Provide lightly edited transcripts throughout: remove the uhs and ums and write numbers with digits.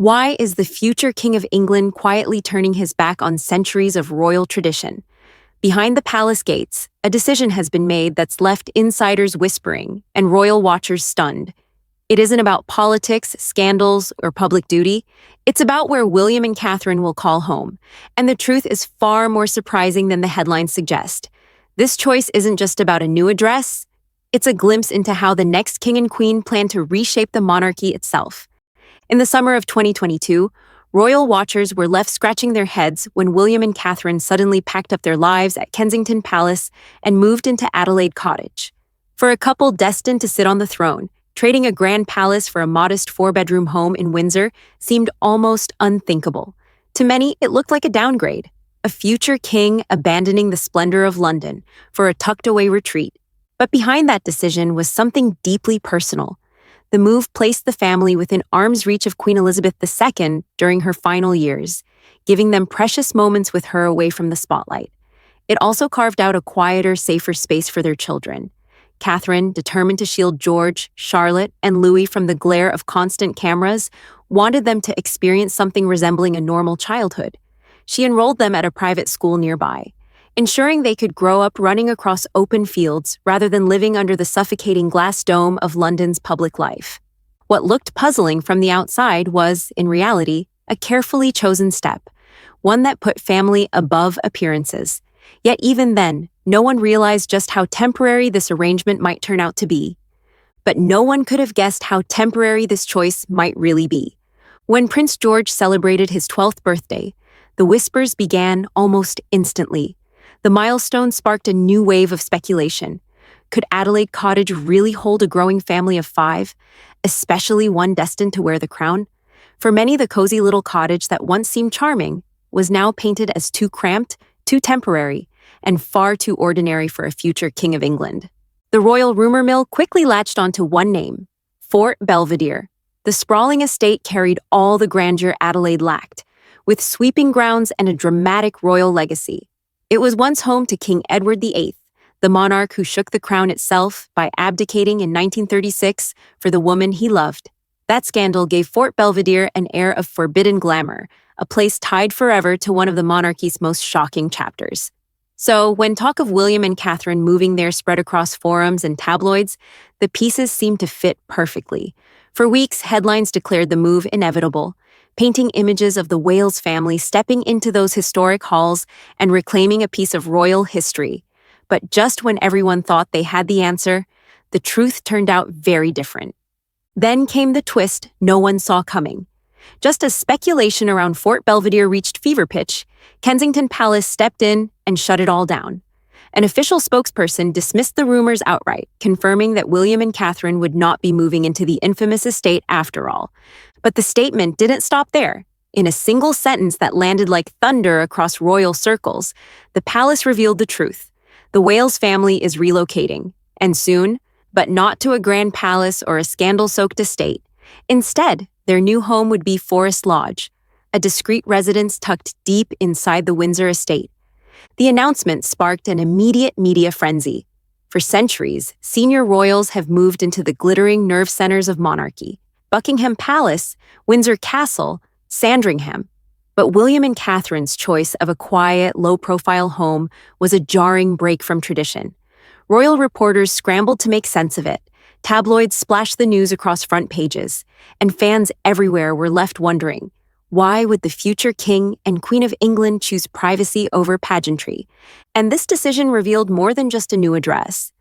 Why is the future King of England quietly turning his back on centuries of royal tradition? Behind the palace gates, a decision has been made that's left insiders whispering and royal watchers stunned. It isn't about politics, scandals, or public duty. It's about where William and Catherine will call home. And the truth is far more surprising than the headlines suggest. This choice isn't just about a new address. It's a glimpse into how the next king and queen plan to reshape the monarchy itself. In the summer of 2022, royal watchers were left scratching their heads when William and Catherine suddenly packed up their lives at Kensington Palace and moved into Adelaide Cottage. For a couple destined to sit on the throne, trading a grand palace for a modest four-bedroom home in Windsor seemed almost unthinkable. To many, it looked like a downgrade, a future king abandoning the splendor of London for a tucked-away retreat. But behind that decision was something deeply personal. The move placed the family within arm's reach of Queen Elizabeth II during her final years, giving them precious moments with her away from the spotlight. It also carved out a quieter, safer space for their children. Catherine, determined to shield George, Charlotte, and Louis from the glare of constant cameras, wanted them to experience something resembling a normal childhood. She enrolled them at a private school nearby, ensuring they could grow up running across open fields rather than living under the suffocating glass dome of London's public life. What looked puzzling from the outside was, in reality, a carefully chosen step, one that put family above appearances. Yet even then, no one realized just how temporary this arrangement might turn out to be. But no one could have guessed how temporary this choice might really be. When Prince George celebrated his 12th birthday, the whispers began almost instantly. The milestone sparked a new wave of speculation. Could Adelaide Cottage really hold a growing family of 5, especially one destined to wear the crown? For many, the cozy little cottage that once seemed charming was now painted as too cramped, too temporary, and far too ordinary for a future King of England. The royal rumor mill quickly latched onto one name: Fort Belvedere. The sprawling estate carried all the grandeur Adelaide lacked, with sweeping grounds and a dramatic royal legacy. It was once home to King Edward VIII, the monarch who shook the crown itself by abdicating in 1936 for the woman he loved. That scandal gave Fort Belvedere an air of forbidden glamour, a place tied forever to one of the monarchy's most shocking chapters. So, when talk of William and Catherine moving there spread across forums and tabloids, the pieces seemed to fit perfectly. For weeks, headlines declared the move inevitable, painting images of the Wales family stepping into those historic halls and reclaiming a piece of royal history. But just when everyone thought they had the answer, the truth turned out very different. Then came the twist no one saw coming. Just as speculation around Fort Belvedere reached fever pitch, Kensington Palace stepped in and shut it all down. An official spokesperson dismissed the rumors outright, confirming that William and Catherine would not be moving into the infamous estate after all. But the statement didn't stop there. In a single sentence that landed like thunder across royal circles, the palace revealed the truth. The Wales family is relocating, and soon, but not to a grand palace or a scandal-soaked estate. Instead, their new home would be Forest Lodge, a discreet residence tucked deep inside the Windsor estate. The announcement sparked an immediate media frenzy. For centuries, senior royals have moved into the glittering nerve centers of monarchy: Buckingham Palace, Windsor Castle, Sandringham. But William and Catherine's choice of a quiet, low-profile home was a jarring break from tradition. Royal reporters scrambled to make sense of it. Tabloids splashed the news across front pages, and fans everywhere were left wondering, why would the future King and Queen of England choose privacy over pageantry? And this decision revealed more than just a new address.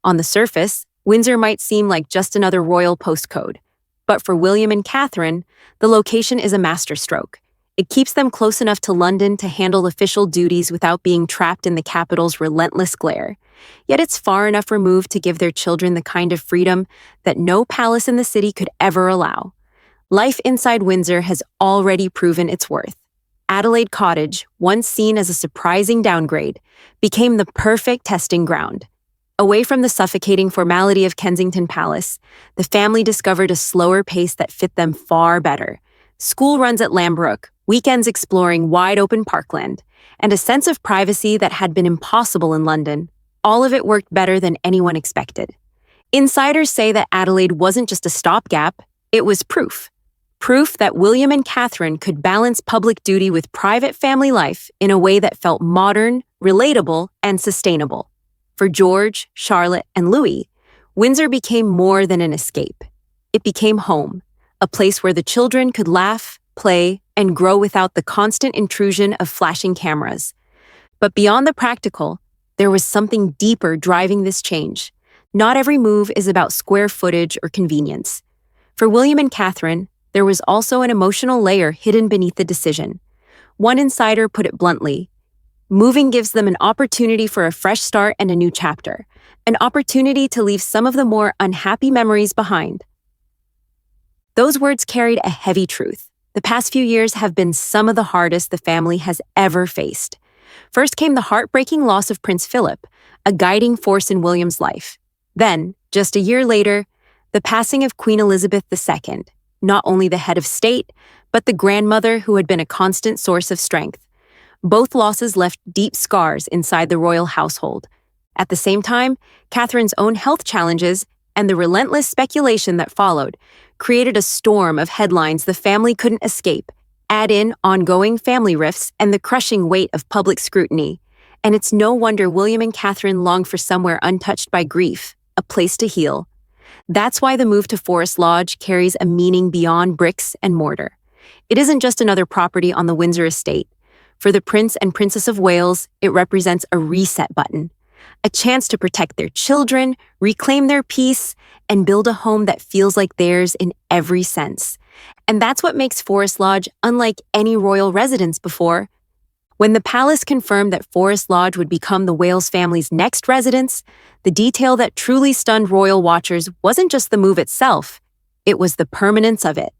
On the surface, Windsor might seem like just another royal postcode. But for William and Catherine, the location is a masterstroke. It keeps them close enough to London to handle official duties without being trapped in the capital's relentless glare. Yet it's far enough removed to give their children the kind of freedom that no palace in the city could ever allow. Life inside Windsor has already proven its worth. Adelaide Cottage, once seen as a surprising downgrade, became the perfect testing ground. Away from the suffocating formality of Kensington Palace, the family discovered a slower pace that fit them far better. School runs at Lambrook, weekends exploring wide-open parkland, and a sense of privacy that had been impossible in London. All of it worked better than anyone expected. Insiders say that Adelaide wasn't just a stopgap, it was proof. proof that William and Catherine could balance public duty with private family life in a way that felt modern, relatable, and sustainable. For George, Charlotte, and Louis, Windsor became more than an escape. It became home, a place where the children could laugh, play, and grow without the constant intrusion of flashing cameras. But beyond the practical, there was something deeper driving this change. Not every move is about square footage or convenience. For William and Catherine, there was also an emotional layer hidden beneath the decision. One insider put it bluntly: moving gives them an opportunity for a fresh start and a new chapter, an opportunity to leave some of the more unhappy memories behind. Those words carried a heavy truth. The past few years have been some of the hardest the family has ever faced. First came the heartbreaking loss of Prince Philip, a guiding force in William's life. Then, just a year later, the passing of Queen Elizabeth II, not only the head of state, but the grandmother who had been a constant source of strength. Both losses left deep scars inside the royal household. At the same time, Catherine's own health challenges and the relentless speculation that followed created a storm of headlines the family couldn't escape. Add in ongoing family rifts and the crushing weight of public scrutiny, and it's no wonder William and Catherine longed for somewhere untouched by grief, a place to heal. That's why the move to Forest Lodge carries a meaning beyond bricks and mortar. It isn't just another property on the Windsor estate. For the Prince and Princess of Wales, it represents a reset button, a chance to protect their children, reclaim their peace, and build a home that feels like theirs in every sense. And that's what makes Forest Lodge unlike any royal residence before. When the palace confirmed that Forest Lodge would become the Wales family's next residence, the detail that truly stunned royal watchers wasn't just the move itself, it was the permanence of it.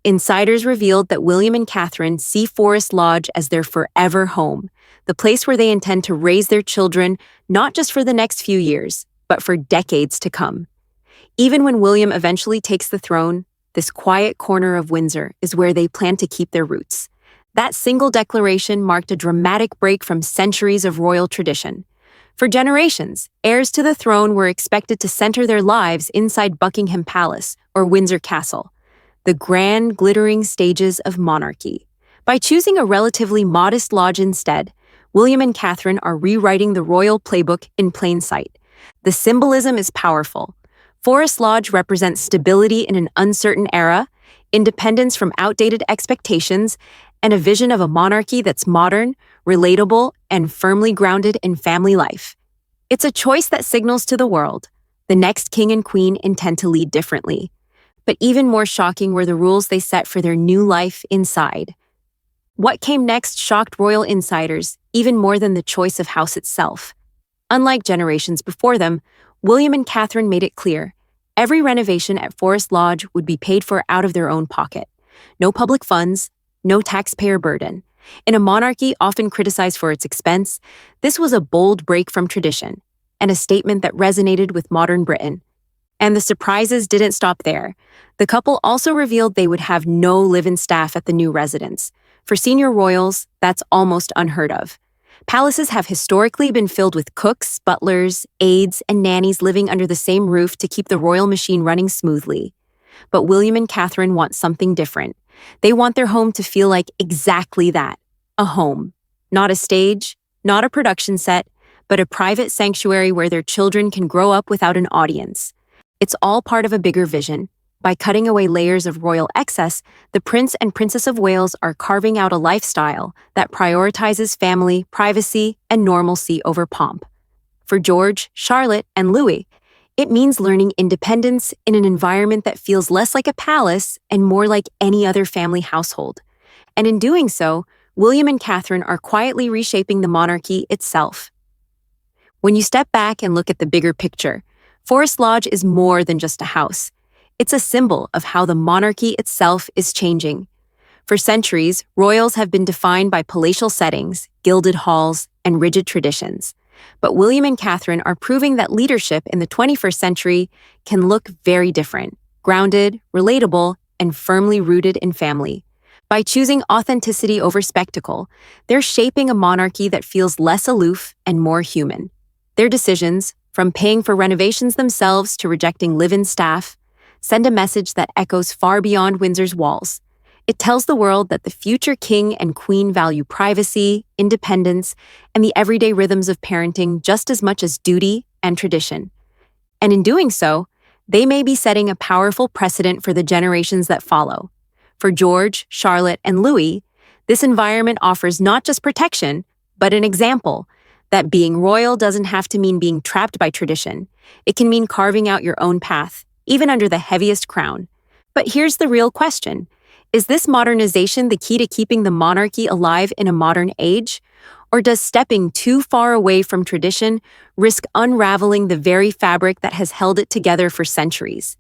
Insiders revealed that William and Catherine see Forest Lodge as their forever home, the place where they intend to raise their children not just for the next few years, but for decades to come. Even when William eventually takes the throne, this quiet corner of Windsor is where they plan to keep their roots. That single declaration marked a dramatic break from centuries of royal tradition. For generations, heirs to the throne were expected to center their lives inside Buckingham Palace or Windsor Castle, the grand, glittering stages of monarchy. By choosing a relatively modest lodge instead, William and Catherine are rewriting the royal playbook in plain sight. The symbolism is powerful. Forest Lodge represents stability in an uncertain era, independence from outdated expectations, and a vision of a monarchy that's modern, relatable, and firmly grounded in family life. It's a choice that signals to the world the next king and queen intend to lead differently. But even more shocking were the rules they set for their new life inside. What came next shocked royal insiders even more than the choice of house itself. Unlike generations before them, William and Catherine made it clear every renovation at Forest Lodge would be paid for out of their own pocket. No public funds, no taxpayer burden. In a monarchy often criticized for its expense, this was a bold break from tradition and a statement that resonated with modern Britain. And the surprises didn't stop there. The couple also revealed they would have no live-in staff at the new residence. For senior royals, that's almost unheard of. Palaces have historically been filled with cooks, butlers, aides, and nannies living under the same roof to keep the royal machine running smoothly. But William and Catherine want something different. They want their home to feel like exactly that, a home. Not a stage, not a production set, but a private sanctuary where their children can grow up without an audience. It's all part of a bigger vision. By cutting away layers of royal excess, the Prince and Princess of Wales are carving out a lifestyle that prioritizes family, privacy, and normalcy over pomp. For George, Charlotte, and Louis, it means learning independence in an environment that feels less like a palace and more like any other family household. And in doing so, William and Catherine are quietly reshaping the monarchy itself. When you step back and look at the bigger picture, Forest Lodge is more than just a house. It's a symbol of how the monarchy itself is changing. For centuries, royals have been defined by palatial settings, gilded halls, and rigid traditions. But William and Catherine are proving that leadership in the 21st century can look very different, grounded, relatable, and firmly rooted in family. By choosing authenticity over spectacle, they're shaping a monarchy that feels less aloof and more human. Their decisions, from paying for renovations themselves to rejecting live-in staff, send a message that echoes far beyond Windsor's walls. It tells the world that the future king and queen value privacy, independence, and the everyday rhythms of parenting just as much as duty and tradition. And in doing so, they may be setting a powerful precedent for the generations that follow. For George, Charlotte, and Louis, this environment offers not just protection, but an example that being royal doesn't have to mean being trapped by tradition. It can mean carving out your own path, even under the heaviest crown. But here's the real question. Is this modernization the key to keeping the monarchy alive in a modern age? Or does stepping too far away from tradition risk unraveling the very fabric that has held it together for centuries?